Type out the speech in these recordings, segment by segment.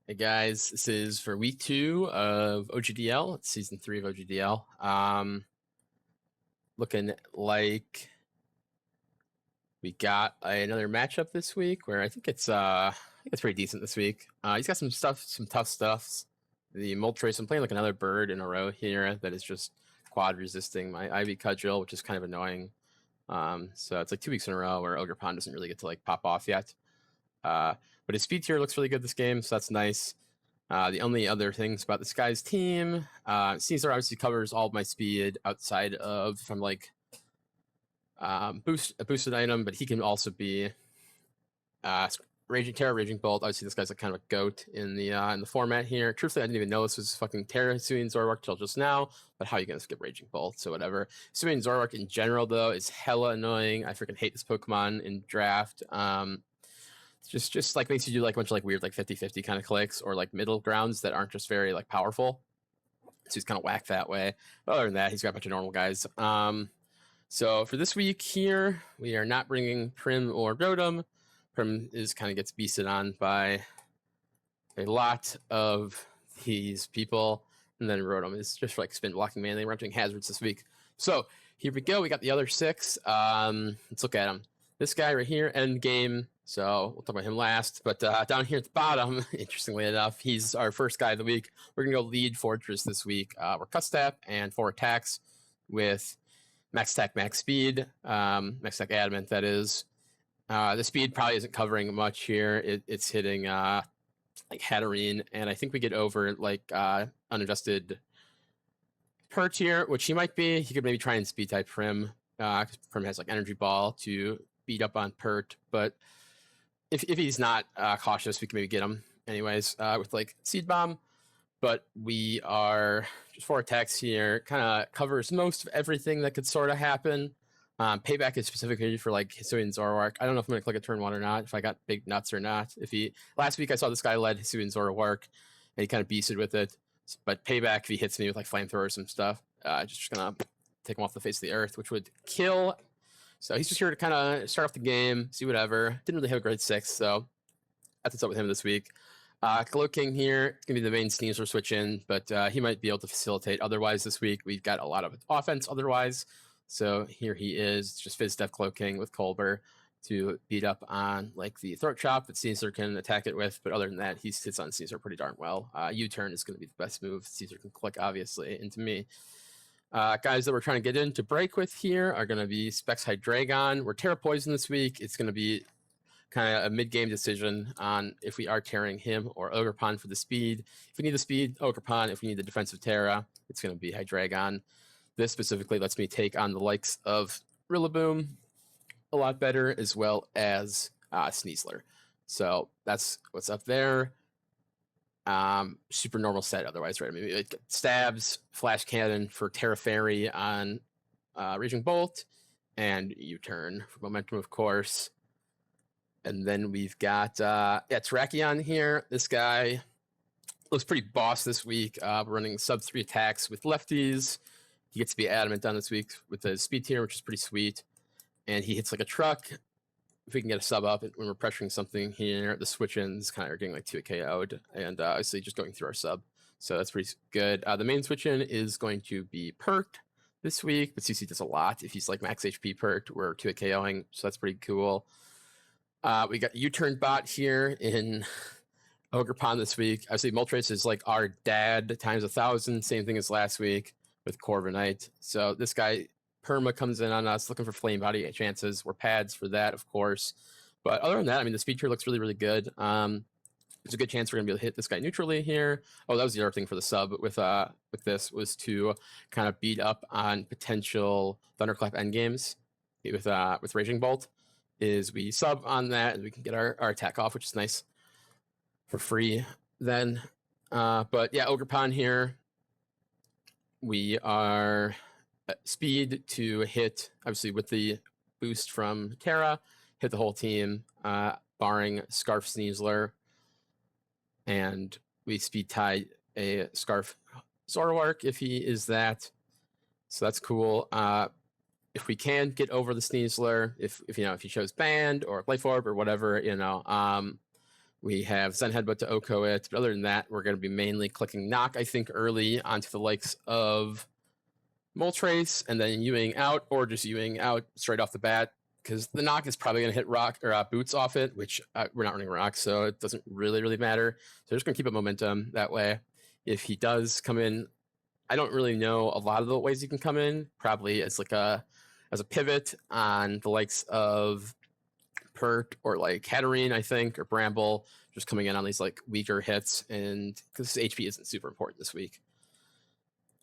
Hey guys, this is for week 2 of OGDL. It's season 3 of OGDL. Looking like we got another matchup this week where I think it's pretty decent this week. He's got some tough stuffs. The Moltres, I'm playing like another bird in a row here that is just quad resisting my Ivy Cudgel, which is kind of annoying. So it's like 2 weeks in a row where Ogre Pond doesn't really get to like pop off yet. But his speed tier looks really good this game, so that's nice. The only other things about this guy's team, Caesar obviously covers all of my speed outside of if I'm like a boosted item, but he can also be Raging Terra, Raging Bolt. Obviously, this guy's like kind of a goat in the format here. Truthfully, I didn't even know this was fucking Terra Hisuian Zoroark till just now. But how are you gonna skip Raging Bolt? So whatever. Hisuian Zoroark in general though is hella annoying. I freaking hate this Pokemon in draft. Just like makes you do like a bunch of like weird like 50-50 kind of clicks or like middle grounds that aren't just very like powerful. So he's kind of whacked that way. But other than that, he's got a bunch of normal guys. So for this week here, we are not bringing Prim or Rotom. Prim is kind of gets beasted on by a lot of these people, and then Rotom is just like spin blocking man. They were doing hazards this week. So here we go. We got the other 6. Let's look at them. This guy right here, end game. So we'll talk about him last. But down here at the bottom, interestingly enough, he's our first guy of the week. We're going to go lead Forretress this week. We're Cut Step and 4 attacks with max attack, max speed, max attack adamant, that is. The speed probably isn't covering much here. It's hitting like Hatterene, and I think we get over like uninvested Pert here, which he might be. He could maybe try and speed type Prim. Prim has like Energy Ball to beat up on Pert, but if he's not cautious, we can maybe get him anyways with like Seed Bomb. But we are just 4 attacks here. Kind of covers most of everything that could sort of happen. Payback is specifically for like Hisuian Zoroark. I don't know if I'm gonna click a turn 1 or not, if I got big nuts or not. Last week I saw this guy led Hisuian Zoroark and he kind of beasted with it. But payback, if he hits me with like flamethrower or some stuff, just gonna take him off the face of the earth, which would kill. So he's just here to kind of start off the game, see whatever. Didn't really have a great 6, so that's what's up with him this week. Glow King here, it's gonna be the main Sneasler switch in, but he might be able to facilitate otherwise this week. We've got a lot of offense otherwise. So here he is, just Fizz Step Glow King with Colbur to beat up on like the Throat Chop that Caesar can attack it with. But other than that, he hits on Caesar pretty darn well. U-turn is going to be the best move. Caesar can click, obviously, into me. Guys that we're trying to get in to break with here are going to be Specs Hydreigon. We're Terra Poison this week. It's going to be kind of a mid-game decision on if we are tearing him or Ogre Pond for the speed. If we need the speed, Ogre Pond. If we need the defensive Terra, it's going to be Hydreigon. This specifically lets me take on the likes of Rillaboom a lot better, as well as Sneasler. So that's what's up there. Super normal set otherwise, right? I mean, it stabs, Flash Cannon for Terra Fairy on Raging Bolt, and U-turn for momentum, of course. And then we've got Terrakion here. This guy looks pretty boss this week. We're running sub 3 attacks with lefties. He gets to be adamant on this week with the speed tier, which is pretty sweet. And he hits like a truck. If we can get a sub up when we're pressuring something here, the switch-ins kind of are getting like 2 KO'd. And obviously just going through our sub. So that's pretty good. The main switch-in is going to be Pert this week. But CC does a lot. If he's like max HP Pert, we're 2 KOing. So that's pretty cool. We got U-turn bot here in Ogre Pond this week. Obviously Moltres is like our dad times 1,000. Same thing as last week with Corviknight. So this guy Perma comes in on us looking for flame body chances. We're pads for that, of course. But other than that, I mean, the speed tier looks really, really good. There's a good chance we're gonna be able to hit this guy neutrally here. Oh, that was the other thing for the sub with this was to kind of beat up on potential Thunderclap endgames with Raging Bolt. Is we sub on that and we can get our attack off, which is nice for free then. But yeah, Ogre Pond here. We are speed to hit, obviously with the boost from Terra, hit the whole team, barring Scarf Sneasler. And we speed tie a Scarf Zoroark if he is that. So that's cool. If we can get over the Sneasler, if he chose Band or Life Orb or whatever, We have Zen Headbutt to Oko it, but other than that, we're going to be mainly clicking Knock, I think, early onto the likes of Moltres, and then Ewing out, or just Ewing out straight off the bat, because the Knock is probably going to hit Rock or Boots off it, which we're not running Rock, so it doesn't really matter. So just going to keep up momentum that way. If he does come in, I don't really know a lot of the ways he can come in. Probably as like a pivot on the likes of Pert or like Hatterene, I think, or Bramble, just coming in on these like weaker hits, and because HP isn't super important this week.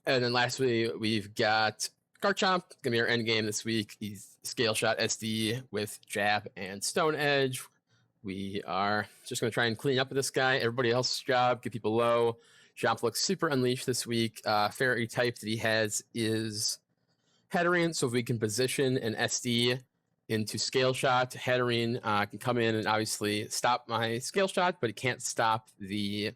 And then lastly, we've got Garchomp, gonna be our end game this week. He's Scale Shot SD with Jab and Stone Edge. We are just gonna try and clean up with this guy. Everybody else's job, get people low. Jomp looks super unleashed this week. Fairy type that he has is Hatterene, so if we can position an SD into Scale Shot, Hatterene can come in and obviously stop my Scale Shot, but it can't stop the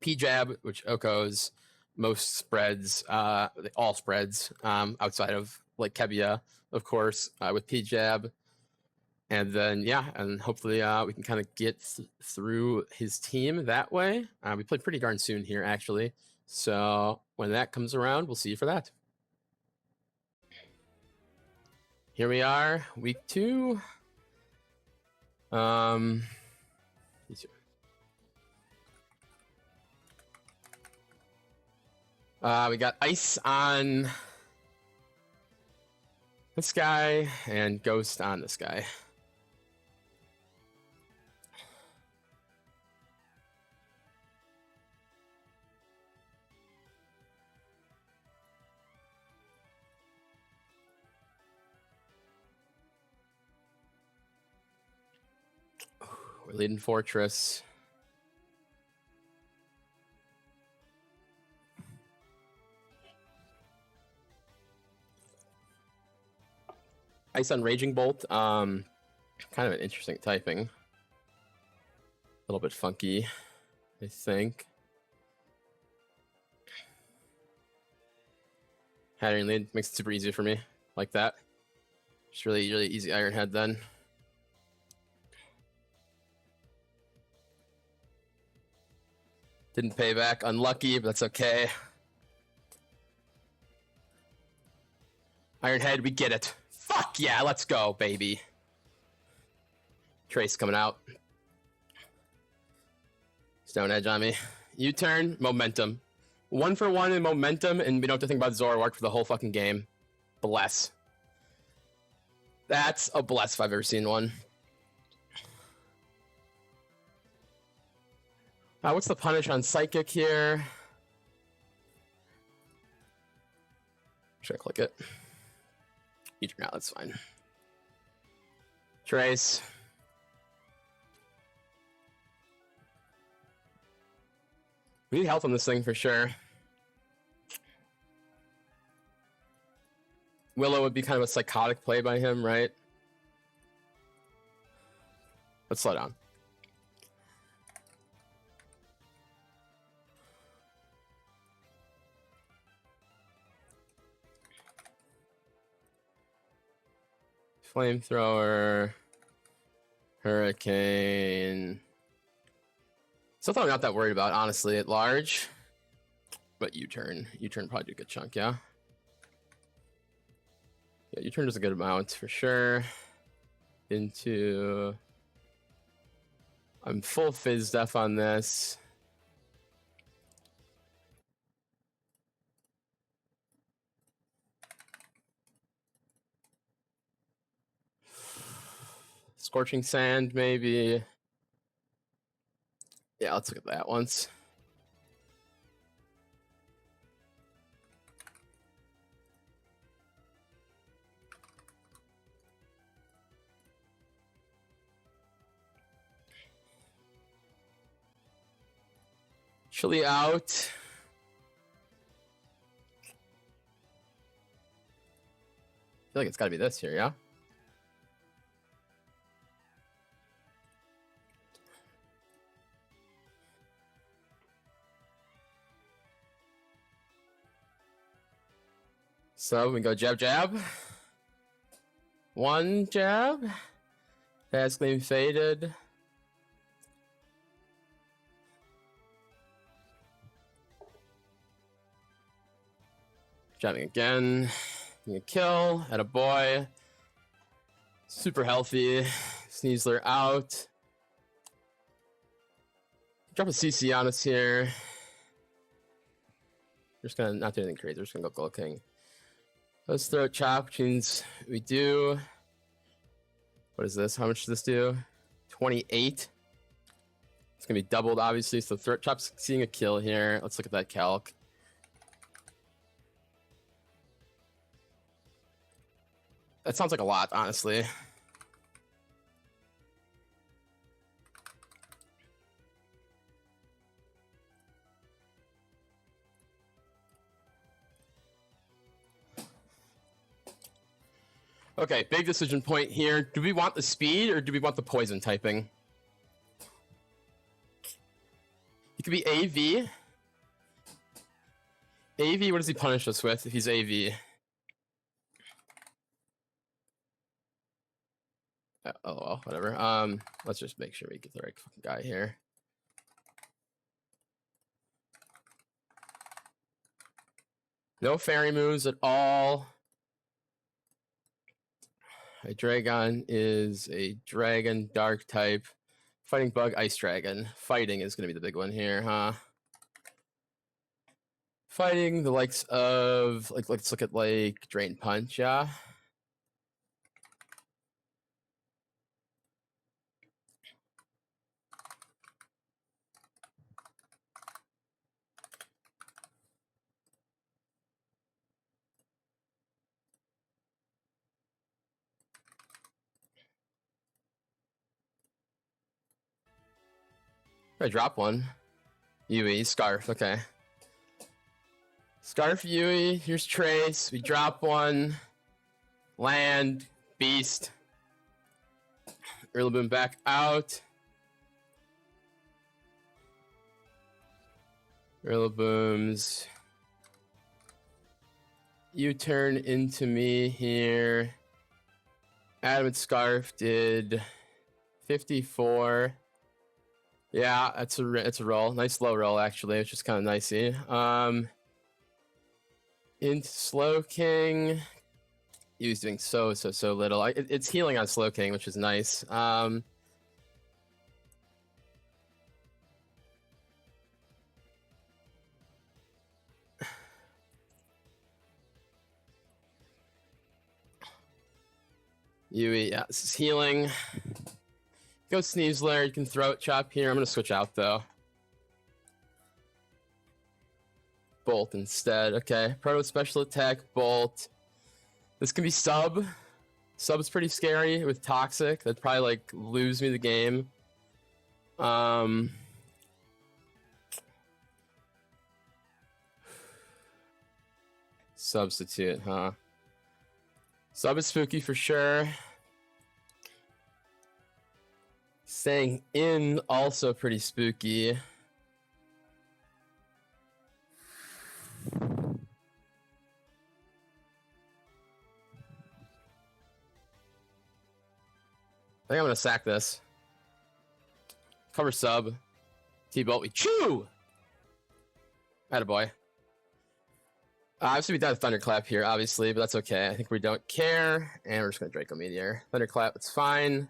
P-Jab, which Oko's most spreads, all spreads, outside of like Kebia, of course, with P-Jab. And then, yeah, and hopefully we can kind of get through his team that way. We play pretty darn soon here, actually. So when that comes around, we'll see you for that. Here we are, week 2. We got Ice on this guy and Ghost on this guy. We're leading Forretress. Ice on Raging Bolt. Kind of an interesting typing. A little bit funky, I think. Hatterene lead makes it super easy for me, like that. Just really easy Iron Head then. Didn't pay back, unlucky, but that's okay. Iron Head, we get it. Fuck yeah, let's go, baby. Trace coming out. Stone Edge on me. U-turn, momentum. 1 for 1 in momentum, and we don't have to think about Zoroark for the whole fucking game. Bless. That's a bless if I've ever seen one. What's the punish on Psychic here? Should I click it? You turn out, that's fine. Trace. We need health on this thing for sure. Willow would be kind of a psychotic play by him, right? Let's slow down. Flamethrower, Hurricane. Something I'm not that worried about, honestly, at large. But U-turn. U-turn probably do a good chunk, yeah? Yeah, U-turn does a good amount, for sure. Into... I'm full Fizz Def on this. Scorching Sand, maybe. Yeah, let's look at that once. Chili out. I feel like it's got to be this here, yeah? So we go jab, jab. 1 jab. Fast Gleam faded. Jabbing again. You kill. At a boy. Super healthy. Sneasler out. Drop a CC on us here. We're just gonna not do anything crazy. We're just gonna go Glow King. Let's throw chop, which means we do. What is this? How much does this do? 28. It's gonna be doubled, obviously. So throat chop's seeing a kill here. Let's look at that calc. That sounds like a lot, honestly. Okay, big decision point here. Do we want the speed or do we want the poison typing? It could be AV. AV, what does he punish us with if he's AV? Oh well, whatever. Let's just make sure we get the right fucking guy here. No fairy moves at all. A Dragon is a dragon dark type. Fighting bug, ice dragon. Fighting is going to be the big one here, huh? Fighting the likes of, like, let's look at like Drain Punch, yeah. I drop one. Yui, Scarf, okay. Scarf Yui, here's Trace. We drop one. Land, Beast. Rillaboom back out. Rillaboom's U-turn into me here. Adamant Scarf did 54. Yeah, it's a roll. Nice low roll, actually, which is kind of nicey. Into Slow King. He was doing so little. It's healing on Slow King, which is nice. Yui, yeah, this is healing. Go Sneasler, you can Throat Chop here. I'm gonna switch out though. Bolt instead. Okay, Proto Special Attack, Bolt. This can be Sub. Sub is pretty scary with Toxic. That'd probably like lose me the game. Substitute, huh? Sub is spooky for sure. Staying in, also pretty spooky. I think I'm gonna sack this. Cover Sub. T-Bolt, we chew! Attaboy. Obviously we died Thunderclap here, obviously, but that's okay. I think we don't care. And we're just gonna Draco Meteor. Thunderclap, it's fine.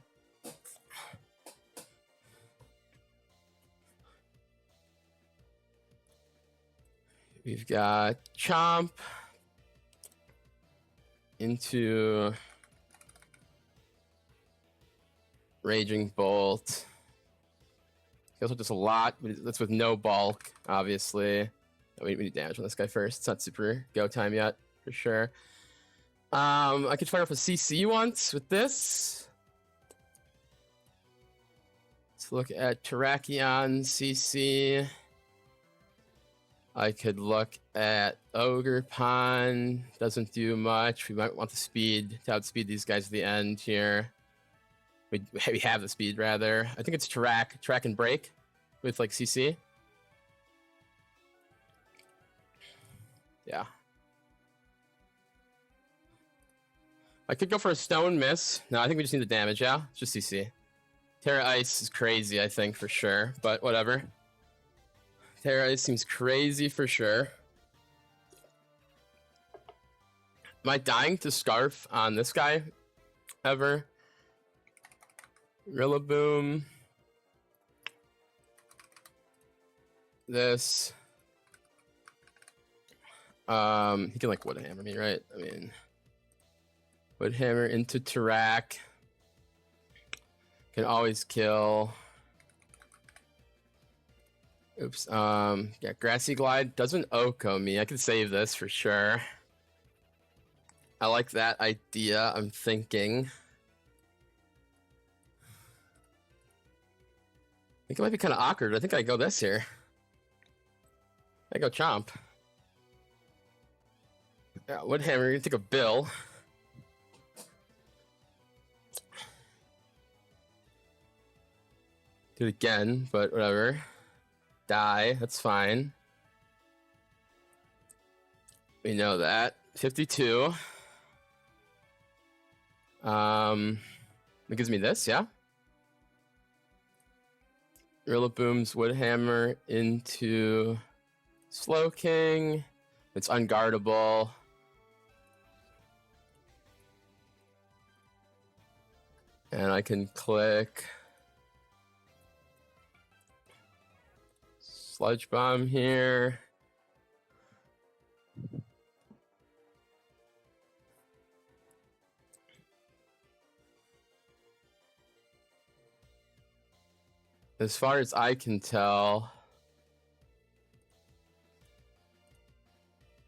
We've got Chomp into Raging Bolt. He also does a lot, but that's with no bulk, obviously. We need damage on this guy first. It's not super go time yet, for sure. I could fire off a CC once with this. Let's look at Terrakion CC. I could look at Ogre Pond. Doesn't do much. We might want the speed to outspeed these guys at the end here. We have the speed, rather. I think it's Track and Break with like CC. Yeah. I could go for a Stone Miss. No, I think we just need the damage, yeah? Just CC. Terra Ice is crazy, I think, for sure. But whatever. Terra Ice seems crazy for sure. Am I dying to Scarf on this guy ever? Rillaboom. This. He can like Wood Hammer me, right? I mean, Wood Hammer into Tarak. Can always kill. Oops. Yeah, Grassy Glide doesn't Oko me. I can save this for sure. I like that idea. I'm thinking. I think it might be kind of awkward. I think I go this here. I go Chomp. Yeah, Wood Hammer. You take a Bill. Do it again, but whatever. Die. That's fine. We know that. 52. It gives me this, yeah. Rillaboom's Wood Hammer into Slow King. It's unguardable. And I can click Sludge Bomb here. As far as I can tell,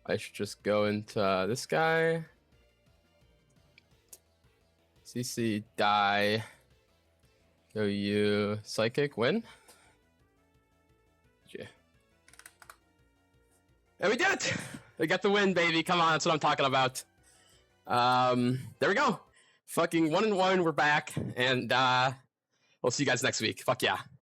I should just go into this guy. CC, die. Go you. Psychic, win. Yeah. And we did it! We got the win, baby. Come on, that's what I'm talking about. There we go. Fucking 1-1, we're back. And we'll see you guys next week. Fuck yeah.